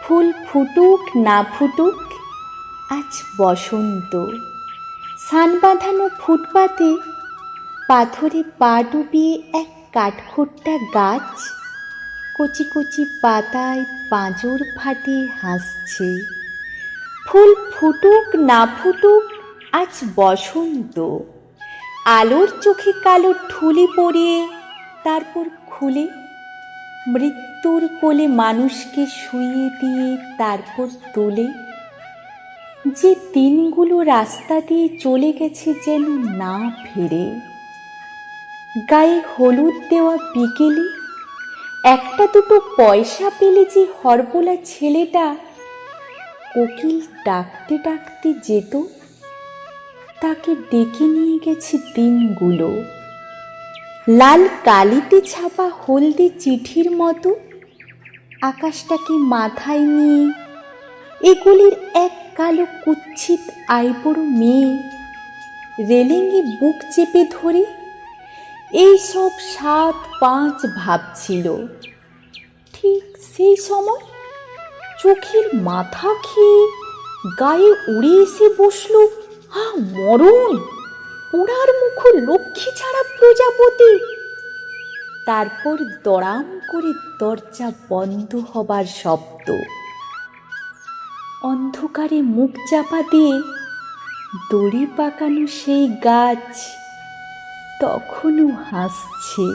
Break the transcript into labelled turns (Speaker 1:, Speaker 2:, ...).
Speaker 1: ফুল ফুটুক না ফুটুক, আজ বসন্ত। সান বাঁধানো ফুটপাতে পাথরে পা ডুবিয়ে এক কাঠখোট্টা গাছ কচি কচি পাতায় পাঁজর ফাটিয়ে হাসছে। ফুল ফুটুক না ফুটুক, আজ বসন্ত। আলোর চোখে কালো ঠুলি পরিয়ে তারপর খুলে মৃত্যুর কোলে মানুষকে শুইয়ে দিয়ে তারপর তোলে। যে দিনগুলো রাস্তা দিয়ে চলে গেছে যেন না ফেরে। গায়ে হলুদ দেওয়া বিকেলে একটা দুটো পয়সা পেলে যে হরবোলা ছেলেটা কোকিল ডাকতে ডাকতে যেত, তাকে ডেকে নিয়ে গেছে দিনগুলো। লাল কালিতে ছাপা হলদে চিঠির মতো আকাশটাকে মাথায় নিয়ে এগুলির এক কালো কুৎসিত আইবুড়ো মেয়ে রেলিংয়ে বুক চেপে ধরে এই সব ৭-৫ ভাবছিল। ঠিক সেই সময় চোখের মাথা খেয়ে গায়ে উড়ে এসে বসল মরণ, পোড়ার মুখ লক্ষ্মী ছাড়া প্রজাপতি। তারপর দড়াম করে দরজা বন্ধ হবার শব্দ। অন্ধকারে মুখ চাপা দিয়ে দড়ি পাকানো সেই গাছ তখনও হাসছে।